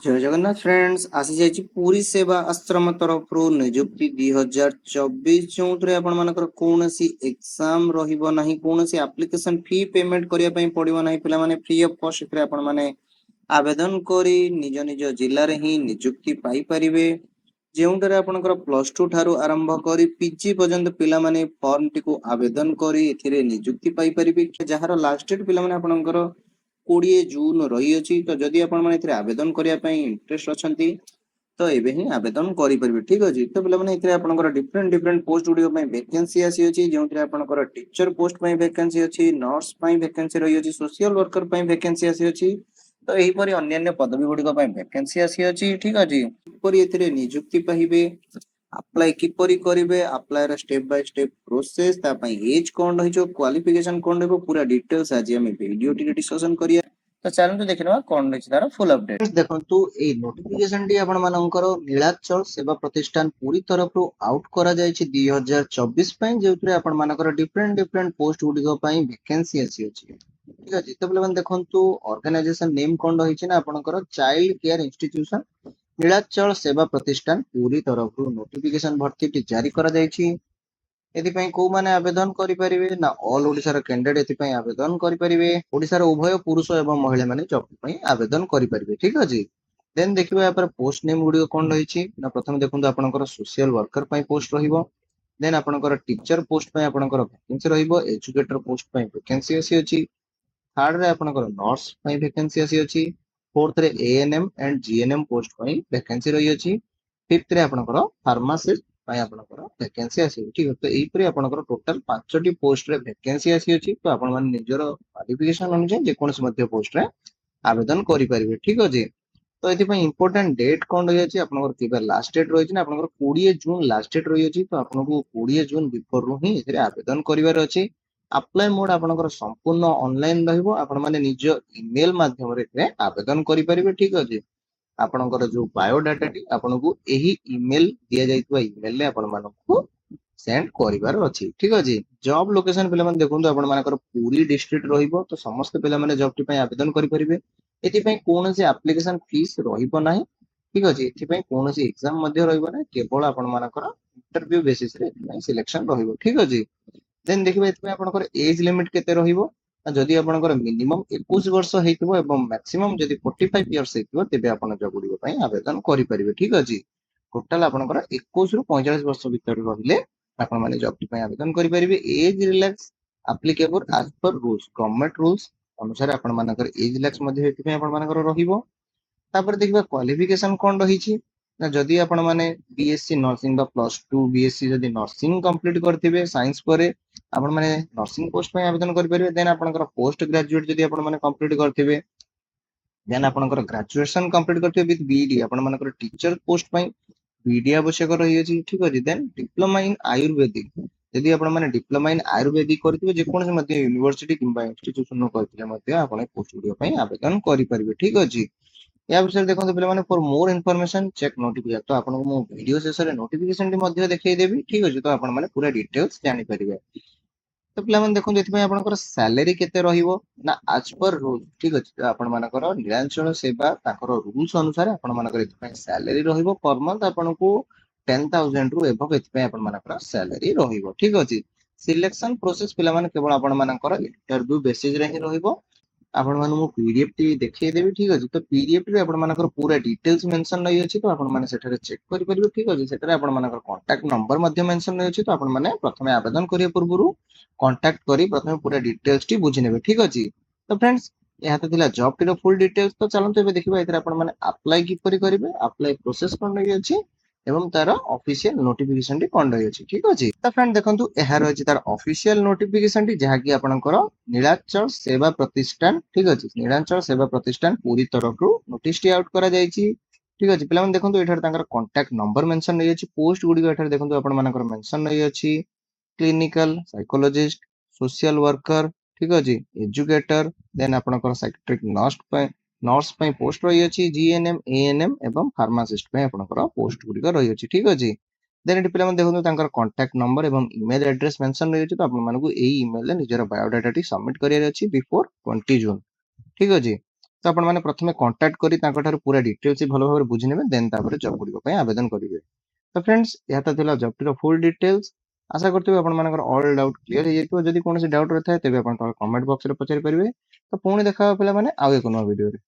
जय जगन्नाथ फ्रेंड्स आसी जाइए पूरी सेवा आश्रम तरफ निजुक्ति 2024 जो आपण मानकर कौन एग्जाम रहिबो नाही कौन एप्लिकेशन फी पेमेंट करिया पई पड़िबो नाही पिला माने फ्री ऑफ कॉस्ट रे आपण माने आवेदन करी निज निज जिल्ला रे ही निजुक्ति पाई परिबे जेउंटरे आपनकर प्लस 2 ठारू आरंभ करी पीजी पर्यंत पिला माने फॉर्म टिको आवेदन करी एथिरे निजुक्ति पाई परिबे जहार लास्ट डेट पिला माने आपनकर 20 जून रही अछि तो जदि आपण माने एथिरे आवेदन करिया पई इंटरेस्ट अछंती तो एबे ही आवेदन करि परिबे ठीक अछि तो पिला माने एथिरे आपनकर डिफरेंट डिफरेंट पोस्ट गुडी पई वैकेंसी आसी अछि जेउंटरे आपनकर टीचर पोस्ट पई वैकेंसी अछि नर्स पई वैकेंसी रही अछि सोशल वर्कर पई वैकेंसी आसी अछि तो एही परि अन्य पदवी गुडी पई वैकेंसी आसी अछि ठीक अछि परि एथिरे नियुक्ति पाइबे अप्लाई किपरि करिवे अप्लाई रा स्टेप बाय स्टेप प्रोसेस ता पई एज कोन रहिजो क्वालिफिकेशन कोन रहबो पूरा डिटेल्स आज हम वीडियो टी डिस्कशन करिया तो चलନ୍ତୁ ଦେଖିनवा कोन रहिछ तार फुल अपडेट देखंतु ए नोटिफिकेशन टी आपण मानकर नीलाचल सेवा प्रतिष्ठान पूरी तरफ आउट करा जायछि 2024 पई जेउतरे आपण मानकर डिफरेंट डिफरेंट पोस्ट गुडी पई वैकेंसी आसी अछि ठीक अछि तो बोले देखंतु ऑर्गेनाइजेशन नेम कोन रहिछ ना आपनकर चाइल्ड केयर इंस्टीट्यूशन नीलाचल सेवा प्रतिष्ठान पूरी तरफ नोटिफिकेशन भर्ती टी जारी करा जायछि एथिपाई को माने आवेदन करि परिबे ना ऑल ओडिसा कैंडिडेट एथिपाई आवेदन करि परिबे ओडिसा उभय पुरुष एवं महिला माने जॉब पई आवेदन करि परिबे ठीक अछि देन देखिबे या पर पोस्ट नेम गुडी कोन रहिछि ना प्रथम देखंतु आपनकर सोशल वर्कर पई पोस्ट रहिबो देन आपनकर टीचर पोस्ट पई आपनकर वैकेंसी रहिबो एजुकेटर पोस्ट पई वैकेंसी आसी अछि थर्ड रे आपनकर नर्स पई वैकेंसी आसी अछि फोर्थ रे एएनएम एंड जीएनएम पोस्ट पई वैकेंसी रही अछि फिफ्थ रे आपनकर फार्मासिस्ट पई आपनकर वैकेंसी आसी ठीक तो एई परि आपनकर टोटल 5टी पोस्ट रे वैकेंसी आसी अछि तो आपण माने निजर क्वालिफिकेशन अनुसार जे कोनस मध्य पोस्ट रे आवेदन करि परिबे ठीक अछि तो एथिपाई इंपोर्टेंट डेट कोन रही अछि आपनकर केबे लास्ट डेट रही अछि ना आपनकर 20 जून लास्ट डेट रही अछि तो आपनको 20 जून बिफोर रु ही एथिरे आवेदन करिवार अछि अप्लाई मोड आपनकर संपूर्ण ऑनलाइन रहइबो आपण माने निज ईमेल माध्यम रे एथिरे आवेदन करि परिबे ठीक अछि आपनकर जो बायोडाटा टी आपनको एही ईमेल दिया जाइतबा ईमेल रे आपण मानको सेंड करिवार अछि ठीक अछि जॉब लोकेशन पिला माने देखंतु आपण मानकर पूरी डिस्ट्रिक्ट रहिबो तो समस्त पिला माने जॉब टी पय आवेदन करि परिबे एति पय कोनोसी एप्लीकेशन फीस रहिबो नाही ठीक अछि एति पय कोनोसी एग्जाम मध्य रहिबो नाही केवल आपण मानकर इंटरव्यू बेसिस रे सिलेक्शन रहिबो ठीक अछि देन देखिबे एति पय आपनकर एज लिमिट केते रहिबो जदि आपनकर मिनिमम 21 वर्ष हेतिबो एवं मैक्सिमम जदि 45 इयर्स हेतिबो तेबे आपण जॉब गुडी पय आवेदन करि परिबे ठीक अछि टोटल आपनकर 21 रु 45 वर्ष भीतर रहिले आपण माने जॉब टी पय आवेदन करि परिबे age relax applicable as per rules government rules अनुसार आपण मानकर एज रिलैक्स मध्ये हेति पय आपण मानकर रहिबो तापर देखिबा क्वालिफिकेशन कोन रहिछि ना जदि आपण माने बीएससी नर्सिंग बा +2 बीएससी जदि नर्सिंग कंप्लीट करथिबे साइंस परे आपण माने नर्सिंग पोस्ट पय आवेदन करि परिबे देन आपनकर पोस्ट ग्रेजुएट जदि आपण माने कंप्लीट करथिबे देन आपनकर ग्रेजुएशन कंप्लीट करथिबे विथ बीडी आपण मानकर टीचर पोस्ट पय बीडी आवश्यक रही अछि ठीक अछि देन डिप्लोमा इन आयुर्वेदिक यदि आपण माने डिप्लोमा इन आयुर्वेदिक करथिबे जे कोनसे मध्ये यूनिवर्सिटी किंबा इंस्टीट्यूशन नो करथिले मध्ये आपण पोस्ट गुडी पय आवेदन करि परिबे ठीक अछि या विषय देखो पे for more information check notification तो आपको मो वीडियो शेष रे नोटिफिकेशन देखई देबी ठीक अछि तो आपण माने पूरा डिटेल्स जानि परिबे तो पिला माने देखो एथि आपनकर सैलरी केते रहिबो ना आज पर रूल ठीक अछि तो आपण मानकर नीलांचल सेवा ताकर रूल्स अनुसार आपण मानकर एथि सैलरी रहिबो पर मंथ आपनको 10,000 रु एबव एथि आपण मानकर सैलरी रहिबो ठीक अछि सिलेक्शन प्रोसेस पिला माने केवल आपण मानकर इंटरव्यू बेसिस रे ही रहिबो आपण माने मो पीडीएफ टी देखै देबी ठीक अछि तो पीडीएफ रे आपण मानकर पूरा डिटेल्स मेंशन रही अछि तो आपण माने सेठारे चेक करि परिबे ठीक अछि सेठारे आपण मानकर कांटेक्ट नंबर मध्ये मेंशन रही अछि तो आपण माने प्रथमे आवेदन करिया पूर्वरु कांटेक्ट करी प्रथमे पूरा डिटेल्स टी बुझि नेबे ठीक अछि तो फ्रेंड्स यहाँ तो थिला जॉब टी रो फुल डिटेल्स तो चलंतु एबे देखिबा एथरे आपण माने अप्लाई किपरि करिवे अप्लाई प्रोसेस कोन रही अछि एवं तार ऑफिशियल नोटिफिकेशन टी कोन रही अछि ठीक अछि तो फ्रेंड देखंतु एहा रही तार ऑफिशियल नोटिफिकेशन टी जहा कि आपनकर नीलाचल सेवा प्रतिष्ठान ठीक अछि नीलाचल सेवा प्रतिष्ठान पूरी तरफ रु नोटिस टी आउट करा जायछि ठीक अछि पिला माने देखंतु एठार तांकर कांटेक्ट नंबर मेंशन रही अछि पोस्ट गुडी एठार देखंतु आपण मानकर मेंशन रही अछि क्लिनिकल साइकोलॉजिस्ट सोशल वर्कर ठीक अछि एजुकेटर देन आपनकर साइकेट्रिक नर्स पय पोस्ट रही अछि जीएनएम एएनएम एवं फार्मासिस्ट पय आपनकर पोस्ट गुडी रही अछि ठीक अछि देन एटी पिला माने देखंतु तांकर कांटेक्ट नंबर एवं ईमेल एड्रेस मेंशन रही अछि तो आपण मानकु एई ईमेल रे निजर बायोडाटा टी सबमिट करियर अछि बिफोर 20 जून ठीक अछि तो आपण माने प्रथमे कांटेक्ट करी तांको ठाରୁ पूरा डिटेल्स भलो भाबरे बुझि नेबे देन तापर जॉब गुडिको पय आवेदन करिवे। तो फ्रेंड्स या तो थिला जॉब टिरो फुल डिटेल्स। आशा करते आपण मानकर ऑल डाउट क्लियर हो जाइतो। जदि कोनोसी डाउट रहथाय तेबे आपण कमेंट बॉक्स रे पचारि परिबे। तो पुणी देखा पिला माने आउ एक नवा वीडियो रे।